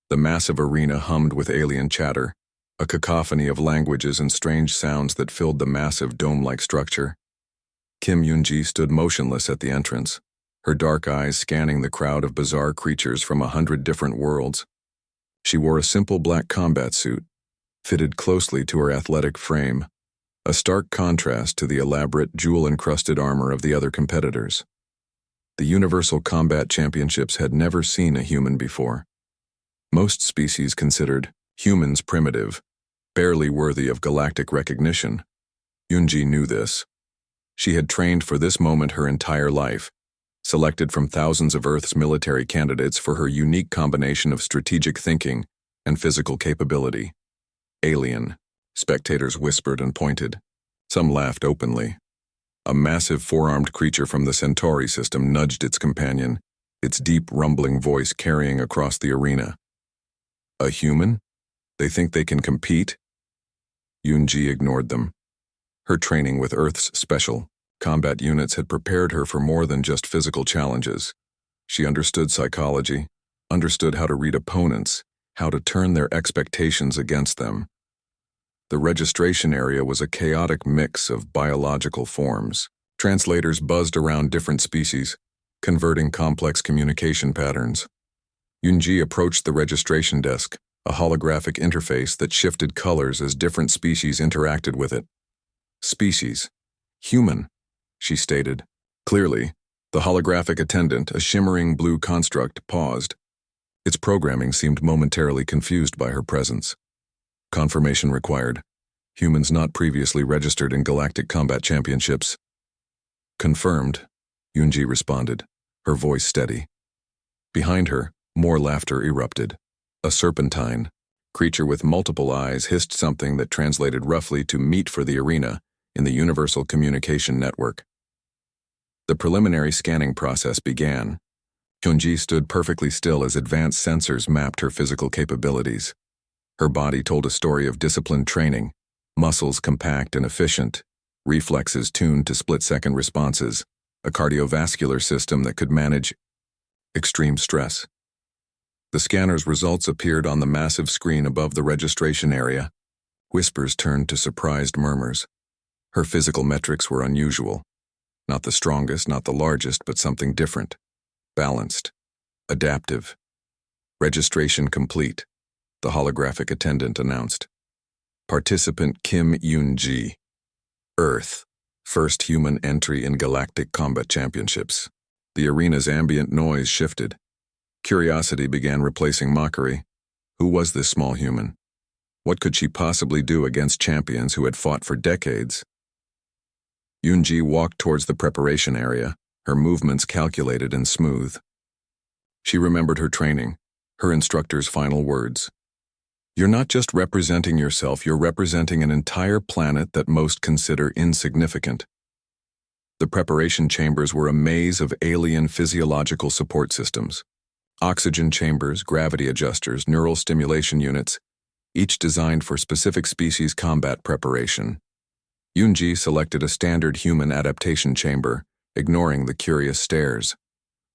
The massive arena hummed with alien chatter, a cacophony of languages and strange sounds that filled the massive dome-like structure. Kim Yoon-ji stood motionless at the entrance, her dark eyes scanning the crowd of bizarre creatures from 100 different worlds. She wore a simple black combat suit, fitted closely to her athletic frame, a stark contrast to the elaborate jewel-encrusted armor of the other competitors. The Universal Combat Championships had never seen a human before. Most species considered humans primitive, barely worthy of galactic recognition. Yoon-ji knew this. She had trained for this moment her entire life, selected from thousands of Earth's military candidates for her unique combination of strategic thinking and physical capability. Alien, spectators whispered and pointed. Some laughed openly. A massive four-armed creature from the Centauri system nudged its companion, its deep rumbling voice carrying across the arena. A human? They think they can compete? Yoon-ji ignored them. Her training with Earth's special combat units had prepared her for more than just physical challenges. She understood psychology, understood how to read opponents, how to turn their expectations against them. The registration area was a chaotic mix of biological forms. Translators buzzed around different species, converting complex communication patterns. Yoon-ji approached the registration desk, a holographic interface that shifted colors as different species interacted with it. Species. Human, she stated. Clearly, the holographic attendant, a shimmering blue construct, paused. Its programming seemed momentarily confused by her presence. Confirmation required. Humans not previously registered in Galactic Combat Championships. Confirmed, Yoon-ji responded, her voice steady. Behind her, more laughter erupted. A serpentine, creature with multiple eyes, hissed something that translated roughly to "meet for the arena" in the Universal Communication Network. The preliminary scanning process began. Yoon-ji stood perfectly still as advanced sensors mapped her physical capabilities. Her body told a story of disciplined training, muscles compact and efficient, reflexes tuned to split-second responses, a cardiovascular system that could manage extreme stress. The scanner's results appeared on the massive screen above the registration area. Whispers turned to surprised murmurs. Her physical metrics were unusual. Not the strongest, not the largest, but something different. Balanced. Adaptive. Registration complete, the holographic attendant announced. Participant Kim Yoon-ji. Earth. First human entry in Galactic Combat Championships. The arena's ambient noise shifted. Curiosity began replacing mockery. Who was this small human? What could she possibly do against champions who had fought for decades? Yoon-ji walked towards the preparation area, her movements calculated and smooth. She remembered her training, her instructor's final words. You're not just representing yourself, you're representing an entire planet that most consider insignificant. The preparation chambers were a maze of alien physiological support systems. Oxygen chambers, gravity adjusters, neural stimulation units, each designed for specific species combat preparation. Yoon-ji selected a standard human adaptation chamber, ignoring the curious stares.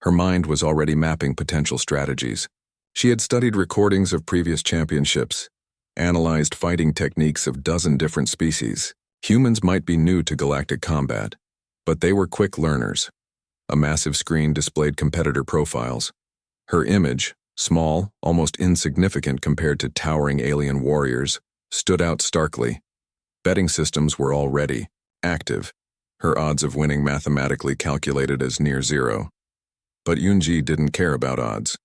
Her mind was already mapping potential strategies. She had studied recordings of previous championships, analyzed fighting techniques of dozen different species. Humans might be new to galactic combat, but they were quick learners. A massive screen displayed competitor profiles. Her image, small, almost insignificant compared to towering alien warriors, stood out starkly. Betting systems were already active, her odds of winning mathematically calculated as near zero. But Yoon-ji didn't care about odds.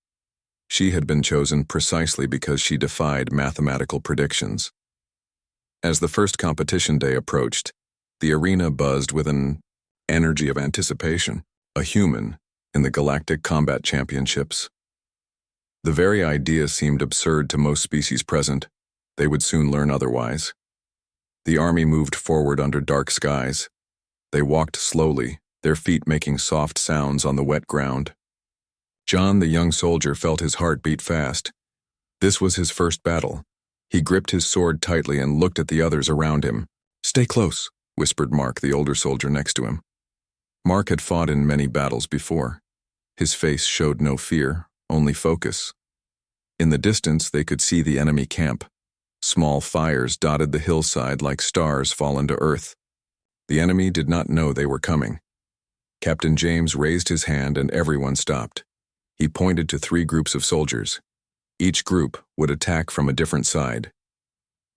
She had been chosen precisely because she defied mathematical predictions. As the first competition day approached, the arena buzzed with an energy of anticipation, a human in the Galactic Combat Championships. The very idea seemed absurd to most species present. They would soon learn otherwise. The army moved forward under dark skies. They walked slowly, their feet making soft sounds on the wet ground. John, the young soldier, felt his heart beat fast. This was his first battle. He gripped his sword tightly and looked at the others around him. "Stay close," whispered Mark, the older soldier next to him. Mark had fought in many battles before. His face showed no fear, only focus. In the distance, they could see the enemy camp. Small fires dotted the hillside like stars fallen to earth. The enemy did not know they were coming. Captain James raised his hand and everyone stopped. He pointed to 3 groups of soldiers. Each group would attack from a different side.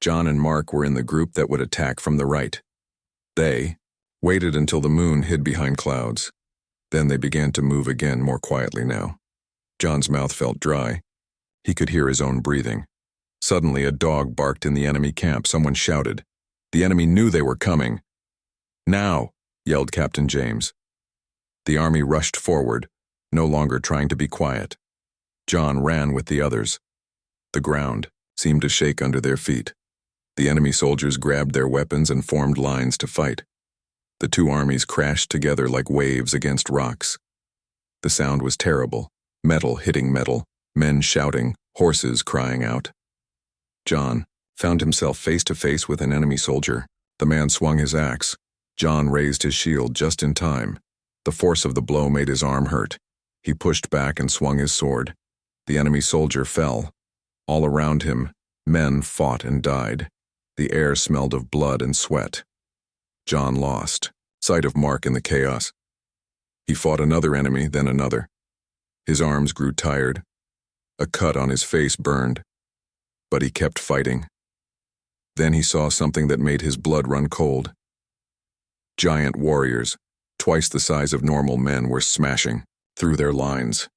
John and Mark were in the group that would attack from the right. They waited until the moon hid behind clouds. Then they began to move again more quietly now. John's mouth felt dry. He could hear his own breathing. Suddenly, a dog barked in the enemy camp. Someone shouted. The enemy knew they were coming. "Now!" yelled Captain James. The army rushed forward, no longer trying to be quiet. John ran with the others. The ground seemed to shake under their feet. The enemy soldiers grabbed their weapons and formed lines to fight. The 2 armies crashed together like waves against rocks. The sound was terrible, metal hitting metal, men shouting, horses crying out. John found himself face to face with an enemy soldier. The man swung his axe. John raised his shield just in time. The force of the blow made his arm hurt. He pushed back and swung his sword. The enemy soldier fell. All around him, men fought and died. The air smelled of blood and sweat. John lost sight of Mark in the chaos. He fought another enemy, then another. His arms grew tired. A cut on his face burned. But he kept fighting. Then he saw something that made his blood run cold. Giant warriors, twice the size of normal men, were smashing through their lines.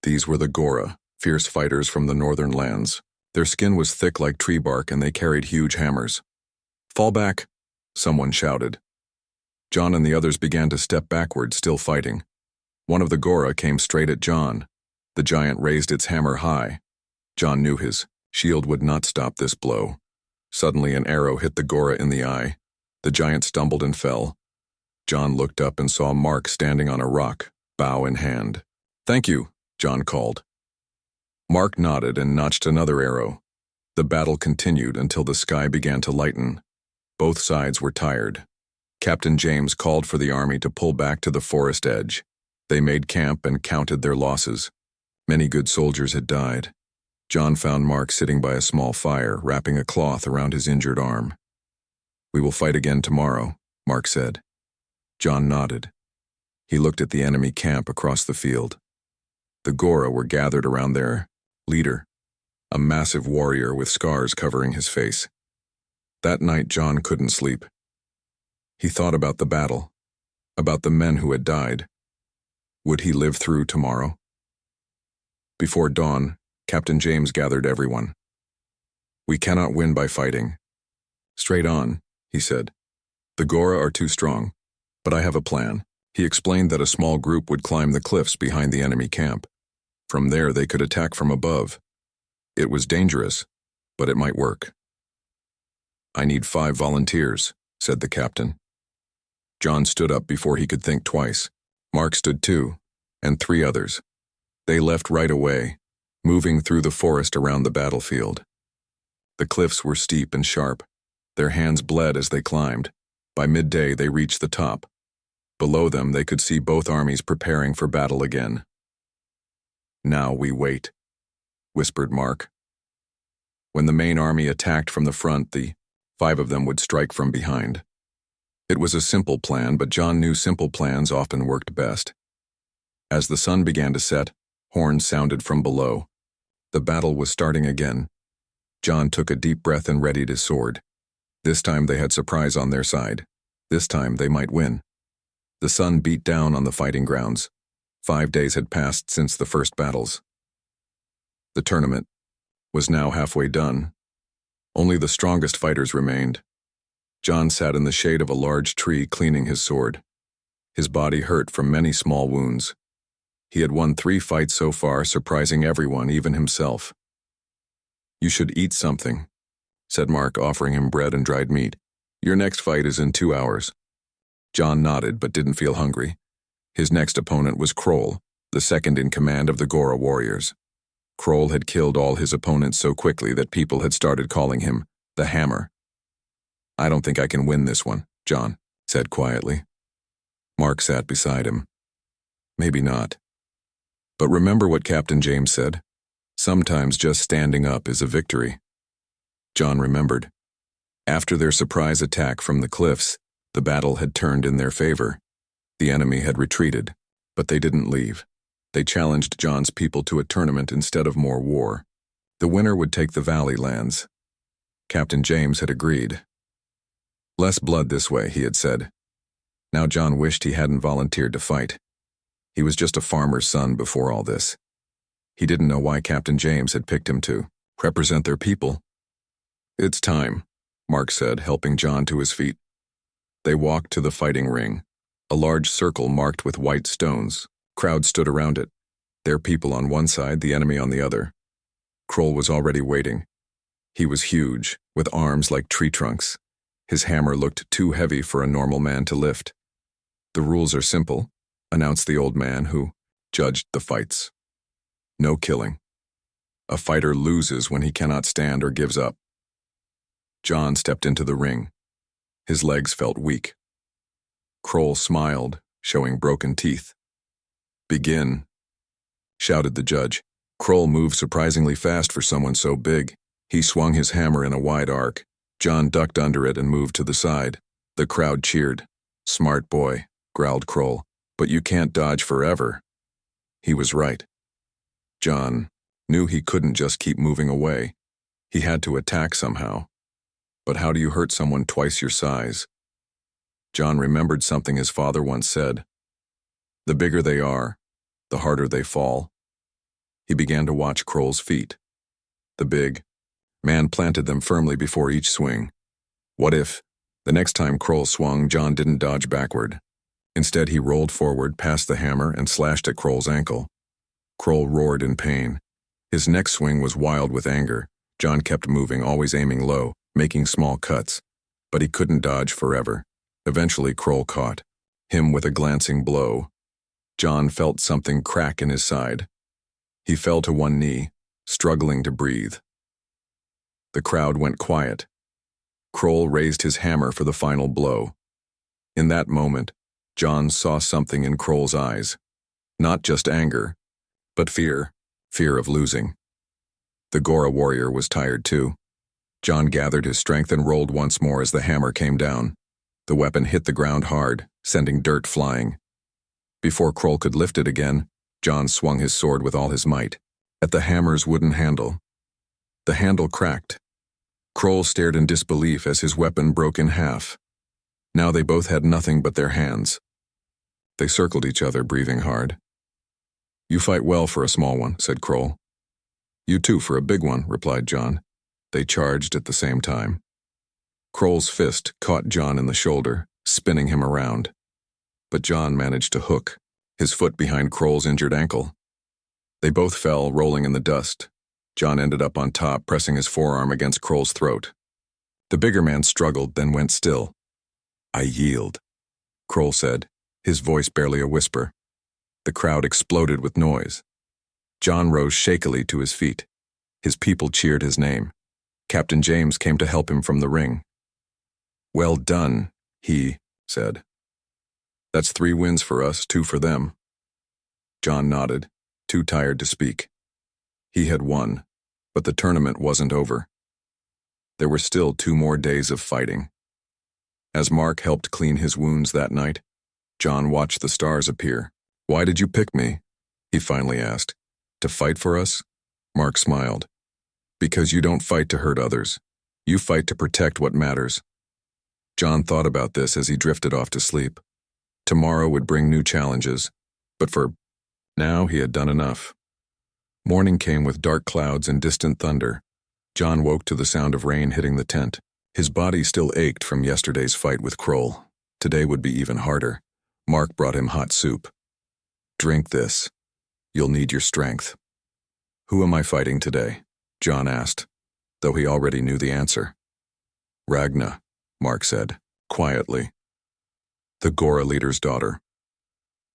These were the Gora, fierce fighters from the northern lands. Their skin was thick like tree bark and they carried huge hammers. "Fall back," someone shouted. John and the others began to step backward, still fighting. One of the Gora came straight at John. The giant raised its hammer high. John knew his shield would not stop this blow. Suddenly an arrow hit the Gora in the eye. The giant stumbled and fell. John looked up and saw Mark standing on a rock, bow in hand. "Thank you," John called. Mark nodded and notched another arrow. The battle continued until the sky began to lighten. Both sides were tired. Captain James called for the army to pull back to the forest edge. They made camp and counted their losses. Many good soldiers had died. John found Mark sitting by a small fire, wrapping a cloth around his injured arm. "We will fight again tomorrow," Mark said. John nodded. He looked at the enemy camp across the field. The Gora were gathered around their leader, a massive warrior with scars covering his face. That night, John couldn't sleep. He thought about the battle, about the men who had died. Would he live through tomorrow? Before dawn, Captain James gathered everyone. "We cannot win by fighting. Straight on," he said. "The Gora are too strong, but I have a plan." He explained that a small group would climb the cliffs behind the enemy camp. From there, they could attack from above. It was dangerous, but it might work. "I need 5 volunteers," said the captain. John stood up before he could think twice. Mark stood too, and 3 others. They left right away, moving through the forest around the battlefield. The cliffs were steep and sharp. Their hands bled as they climbed. By midday, they reached the top. Below them, they could see both armies preparing for battle again. "Now we wait," whispered Mark. When the main army attacked from the front, the 5 of them would strike from behind. It was a simple plan, but John knew simple plans often worked best. As the sun began to set, horns sounded from below. The battle was starting again. John took a deep breath and readied his sword. This time they had surprise on their side. This time they might win. The sun beat down on the fighting grounds. 5 days had passed since the first battles. The tournament was now halfway done. Only the strongest fighters remained. John sat in the shade of a large tree cleaning his sword. His body hurt from many small wounds. He had won 3 fights so far, surprising everyone, even himself. "You should eat something," said Mark, offering him bread and dried meat. "Your next fight is in 2 hours. John nodded but didn't feel hungry. His next opponent was Kroll, the second in command of the Gora warriors. Kroll had killed all his opponents so quickly that people had started calling him the Hammer. "I don't think I can win this one," John said quietly. Mark sat beside him. "Maybe not. But remember what Captain James said. Sometimes just standing up is a victory. John remembered. After their surprise attack from the cliffs, the battle had turned in their favor. The enemy had retreated, but they didn't leave. They challenged John's people to a tournament instead of more war. The winner would take the Valley lands. Captain James had agreed. Less blood this way, he had said. Now John wished he hadn't volunteered to fight. He was just a farmer's son before all this. He didn't know why Captain James had picked him to represent their people. It's time, Mark said, helping John to his feet. They walked to the fighting ring, a large circle marked with white stones. Crowds stood around it, their people on one side, the enemy on the other. Kroll was already waiting. He was huge, with arms like tree trunks. His hammer looked too heavy for a normal man to lift. The rules are simple, announced the old man who judged the fights. No killing. A fighter loses when he cannot stand or gives up. John stepped into the ring. His legs felt weak. Kroll smiled, showing broken teeth. Begin, shouted the judge. Kroll moved surprisingly fast for someone so big. He swung his hammer in a wide arc. John ducked under it and moved to the side. The crowd cheered. Smart boy, growled Kroll, but you can't dodge forever. He was right. John knew he couldn't just keep moving away. He had to attack somehow. But how do you hurt someone twice your size? John remembered something his father once said. The bigger they are, the harder they fall. He began to watch Kroll's feet. The big man planted them firmly before each swing. What if, the next time Kroll swung, John didn't dodge backward? Instead, he rolled forward, passed the hammer, and slashed at Kroll's ankle. Kroll roared in pain. His next swing was wild with anger. John kept moving, always aiming low, making small cuts. But he couldn't dodge forever. Eventually, Kroll caught him with a glancing blow. John felt something crack in his side. He fell to one knee, struggling to breathe. The crowd went quiet. Kroll raised his hammer for the final blow. In that moment, John saw something in Kroll's eyes. Not just anger, but fear of losing. The Gora warrior was tired too. John gathered his strength and rolled once more as the hammer came down. The weapon hit the ground hard, sending dirt flying. Before Kroll could lift it again, John swung his sword with all his might, at the hammer's wooden handle. The handle cracked. Kroll stared in disbelief as his weapon broke in half. Now they both had nothing but their hands. They circled each other, breathing hard. You fight well for a small one, said Kroll. You too for a big one, replied John. They charged at the same time. Kroll's fist caught John in the shoulder, spinning him around. But John managed to hook his foot behind Kroll's injured ankle. They both fell, rolling in the dust. John ended up on top, pressing his forearm against Kroll's throat. The bigger man struggled, then went still. I yield, Kroll said, his voice barely a whisper. The crowd exploded with noise. John rose shakily to his feet. His people cheered his name. Captain James came to help him from the ring. Well done, he said. That's 3 wins for us, 2 for them. John nodded, too tired to speak. He had won, but the tournament wasn't over. There were still 2 more days of fighting. As Mark helped clean his wounds that night, John watched the stars appear. Why did you pick me? He finally asked. To fight for us? Mark smiled. Because you don't fight to hurt others. You fight to protect what matters. John thought about this as he drifted off to sleep. Tomorrow would bring new challenges, but for now he had done enough. Morning came with dark clouds and distant thunder. John woke to the sound of rain hitting the tent. His body still ached from yesterday's fight with Kroll. Today would be even harder. Mark brought him hot soup. Drink this. You'll need your strength. Who am I fighting today? John asked, though he already knew the answer. Ragna, Mark said, quietly. The Gora leader's daughter.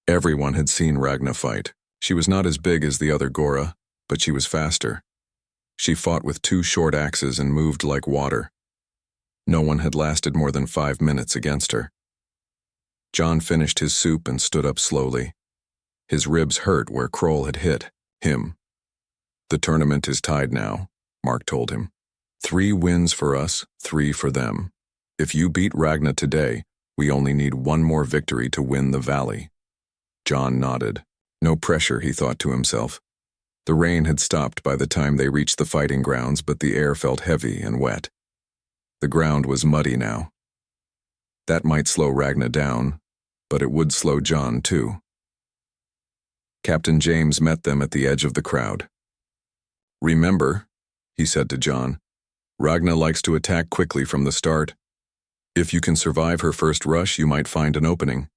Everyone had seen Ragna fight. She was not as big as the other Gora, but she was faster. She fought with 2 short axes and moved like water. No one had lasted more than 5 minutes against her. John finished his soup and stood up slowly. His ribs hurt where Kroll had hit him. The tournament is tied now, Mark told him. 3 wins for us, 3 for them. If you beat Ragna today, we only need 1 more victory to win the valley. John nodded. No pressure, he thought to himself. The rain had stopped by the time they reached the fighting grounds, but the air felt heavy and wet. The ground was muddy now. That might slow Ragna down, but it would slow John too. Captain James met them at the edge of the crowd. Remember, he said to John, Ragna likes to attack quickly from the start. If you can survive her first rush, you might find an opening.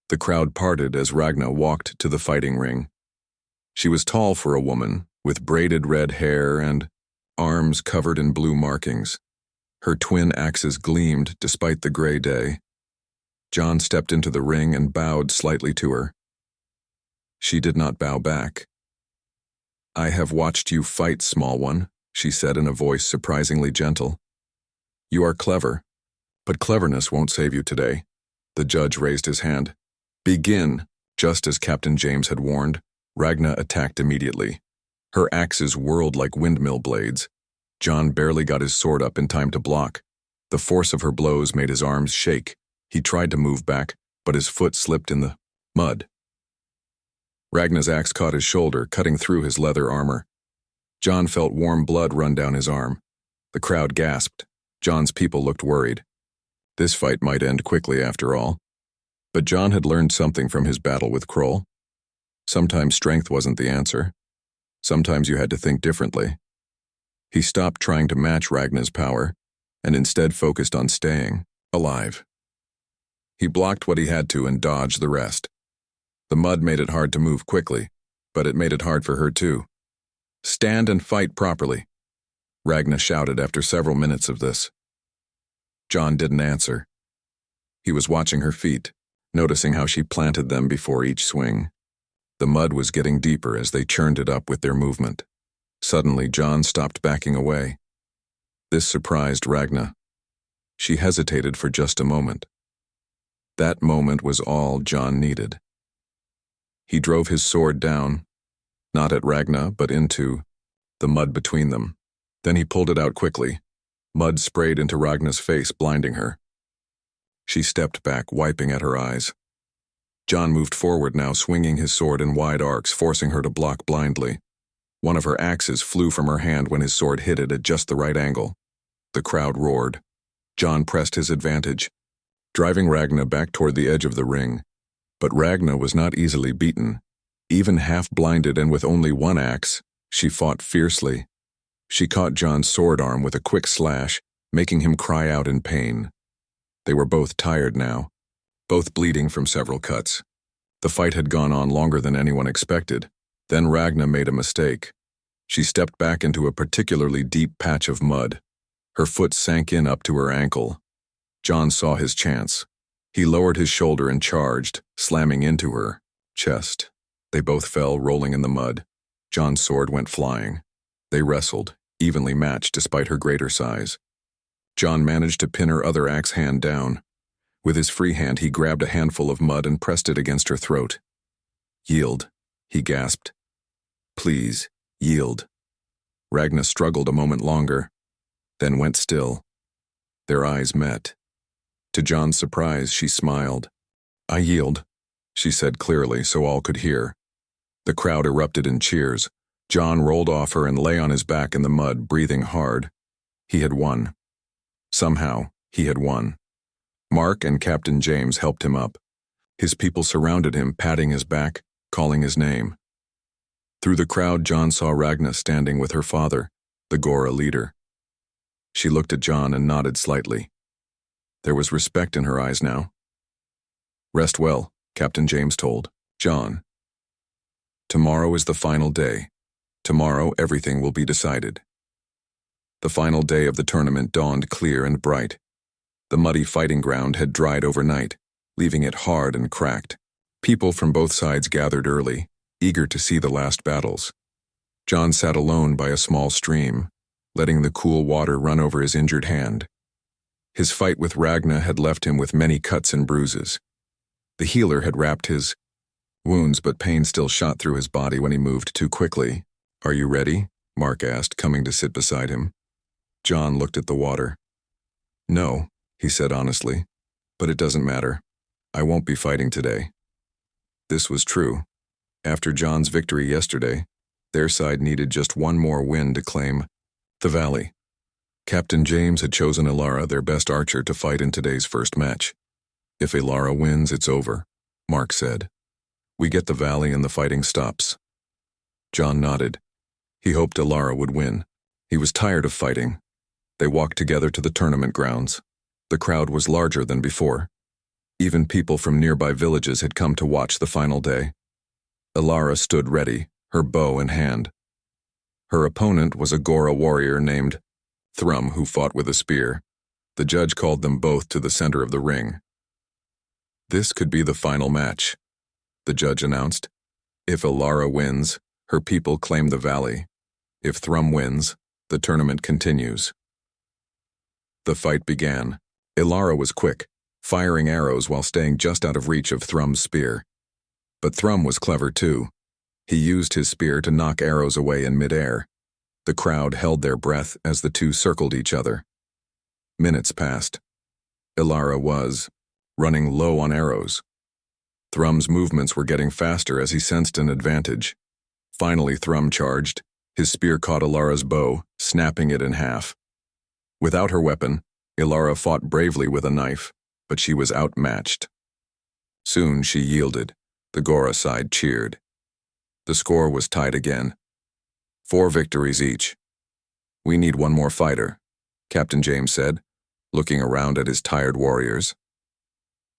The crowd parted as Ragna walked to the fighting ring. She was tall for a woman, with braided red hair and arms covered in blue markings. Her twin axes gleamed despite the gray day. John stepped into the ring and bowed slightly to her. She did not bow back. I have watched you fight, small one, she said in a voice surprisingly gentle. You are clever, but cleverness won't save you today. The judge raised his hand. Begin, just as Captain James had warned. Ragna attacked immediately. Her axes whirled like windmill blades. John barely got his sword up in time to block. The force of her blows made his arms shake. He tried to move back, but his foot slipped in the mud. Ragna's axe caught his shoulder, cutting through his leather armor. John felt warm blood run down his arm. The crowd gasped. John's people looked worried. This fight might end quickly after all. But John had learned something from his battle with Kroll. Sometimes strength wasn't the answer. Sometimes you had to think differently. He stopped trying to match Ragna's power, and instead focused on staying alive. He blocked what he had to and dodged the rest. The mud made it hard to move quickly, but it made it hard for her too. Stand and fight properly, Ragna shouted after several minutes of this. John didn't answer. He was watching her feet, noticing how she planted them before each swing. The mud was getting deeper as they churned it up with their movement. Suddenly, John stopped backing away. This surprised Ragna. She hesitated for just a moment. That moment was all John needed. He drove his sword down, not at Ragna, but into the mud between them. Then he pulled it out quickly. Mud sprayed into Ragna's face, blinding her. She stepped back, wiping at her eyes. John moved forward now, swinging his sword in wide arcs, forcing her to block blindly. One of her axes flew from her hand when his sword hit it at just the right angle. The crowd roared. John pressed his advantage, driving Ragna back toward the edge of the ring. But Ragna was not easily beaten. Even half-blinded and with only one axe, she fought fiercely. She caught John's sword arm with a quick slash, making him cry out in pain. They were both tired now, both bleeding from several cuts. The fight had gone on longer than anyone expected. Then Ragna made a mistake. She stepped back into a particularly deep patch of mud. Her foot sank in up to her ankle. John saw his chance. He lowered his shoulder and charged, slamming into her chest. They both fell, rolling in the mud. John's sword went flying. They wrestled, evenly matched despite her greater size. John managed to pin her other axe hand down. With his free hand, he grabbed a handful of mud and pressed it against her throat. Yield, he gasped. Please, yield. Ragna struggled a moment longer, then went still. Their eyes met. To John's surprise, she smiled. I yield, she said clearly so all could hear. The crowd erupted in cheers. John rolled off her and lay on his back in the mud, breathing hard. He had won. Somehow, he had won. Mark and Captain James helped him up. His people surrounded him, patting his back, calling his name. Through the crowd, John saw Ragna standing with her father, the Gora leader. She looked at John and nodded slightly. There was respect in her eyes now. Rest well, Captain James told John. Tomorrow is the final day. Tomorrow everything will be decided. The final day of the tournament dawned clear and bright. The muddy fighting ground had dried overnight, leaving it hard and cracked. People from both sides gathered early, eager to see the last battles. John sat alone by a small stream, letting the cool water run over his injured hand. His fight with Ragna had left him with many cuts and bruises. The healer had wrapped his wounds, but pain still shot through his body when he moved too quickly. Are you ready? Mark asked, coming to sit beside him. John looked at the water. No, he said honestly, but it doesn't matter. I won't be fighting today. This was true. After John's victory yesterday, their side needed just one more win to claim the valley. Captain James had chosen Ilara, their best archer, to fight in today's first match. If Ilara wins, it's over, Mark said. We get the valley and the fighting stops. John nodded. He hoped Ilara would win. He was tired of fighting. They walked together to the tournament grounds. The crowd was larger than before. Even people from nearby villages had come to watch the final day. Ilara stood ready, her bow in hand. Her opponent was a Gora warrior named Thrum, who fought with a spear. The judge called them both to the center of the ring. This could be the final match, the judge announced. If Ilara wins, her people claim the valley. If Thrum wins, the tournament continues. The fight began. Ilara was quick, firing arrows while staying just out of reach of Thrum's spear. But Thrum was clever too. He used his spear to knock arrows away in midair. The crowd held their breath as the two circled each other. Minutes passed. Ilara was running low on arrows. Thrum's movements were getting faster as he sensed an advantage. Finally, Thrum charged. His spear caught Ilara's bow, snapping it in half. Without her weapon, Ilara fought bravely with a knife, but she was outmatched. Soon she yielded. The Gora side cheered. The score was tied again. 4 victories each. We need one more fighter, Captain James said, looking around at his tired warriors.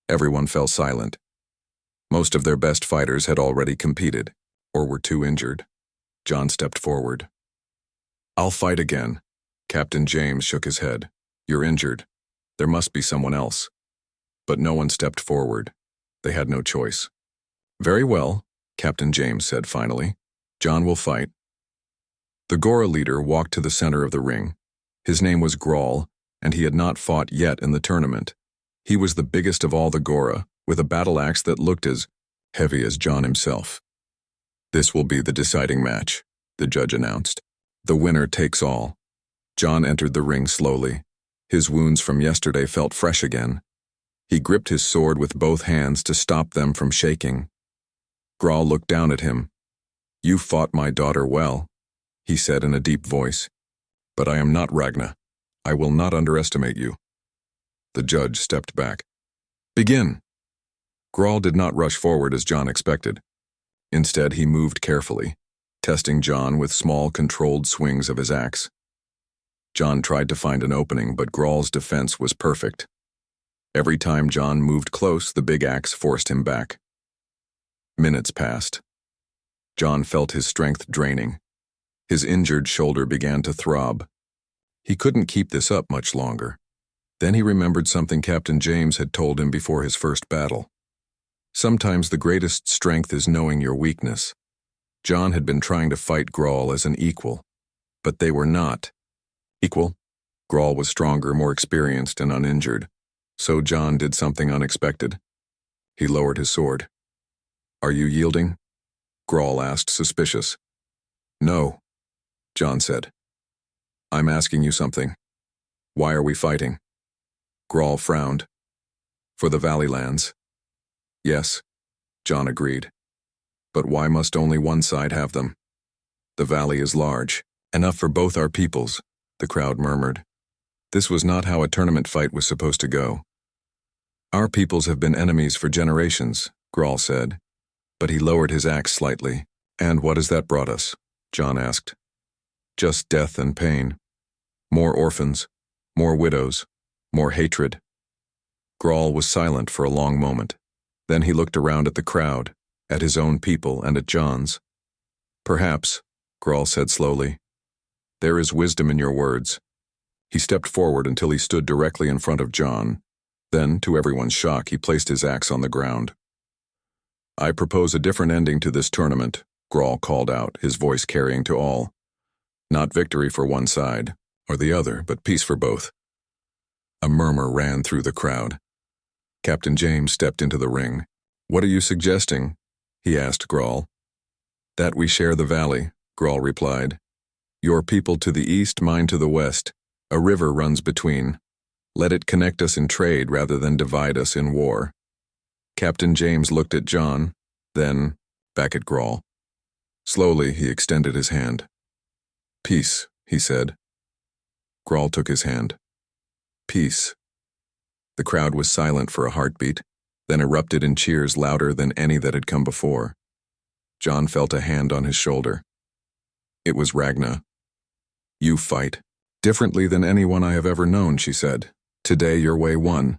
Everyone fell silent. Most of their best fighters had already competed, or were too injured. John stepped forward. I'll fight again. Captain James shook his head. You're injured. There must be someone else. But no one stepped forward. They had no choice. Very well, Captain James said finally. John will fight. The Gora leader walked to the center of the ring. His name was Grawl, and he had not fought yet in the tournament. He was the biggest of all the Gora, with a battle axe that looked as heavy as John himself. This will be the deciding match, the judge announced. The winner takes all. John entered the ring slowly. His wounds from yesterday felt fresh again. He gripped his sword with both hands to stop them from shaking. Grawl looked down at him. You fought my daughter well, he said in a deep voice. But I am not Ragna. I will not underestimate you. The judge stepped back. Begin. Grawl did not rush forward as John expected. Instead, he moved carefully, testing John with small, controlled swings of his axe. John tried to find an opening, but Grawl's defense was perfect. Every time John moved close, the big axe forced him back. Minutes passed. John felt his strength draining. His injured shoulder began to throb. He couldn't keep this up much longer. Then he remembered something Captain James had told him before his first battle. Sometimes the greatest strength is knowing your weakness. John had been trying to fight Grawl as an equal, but they were not. Equal? Grawl was stronger, more experienced, and uninjured. So John did something unexpected. He lowered his sword. Are you yielding? Grawl asked, suspicious. No, John said. I'm asking you something. Why are we fighting? Grawl frowned. For the Valley lands. Yes, John agreed. But why must only one side have them? The valley is large, enough for both our peoples, the crowd murmured. This was not how a tournament fight was supposed to go. Our peoples have been enemies for generations, Grawl said, but he lowered his axe slightly. And what has that brought us? John asked. Just death and pain. More orphans, more widows, more hatred. Grawl was silent for a long moment. Then he looked around at the crowd, at his own people and at John's. Perhaps, Grawl said slowly, there is wisdom in your words. He stepped forward until he stood directly in front of John. Then, to everyone's shock, he placed his axe on the ground. I propose a different ending to this tournament, Grawl called out, his voice carrying to all. Not victory for one side, or the other, but peace for both. A murmur ran through the crowd. Captain James stepped into the ring. What are you suggesting? He asked Grawl. That we share the valley, Grawl replied. Your people to the east, mine to the west. A river runs between. Let it connect us in trade rather than divide us in war. Captain James looked at John, then back at Grawl. Slowly, he extended his hand. Peace, he said. Grawl took his hand. Peace. The crowd was silent for a heartbeat, then erupted in cheers louder than any that had come before. John felt a hand on his shoulder. It was Ragna. You fight. Differently than anyone I have ever known, she said. Today your way won.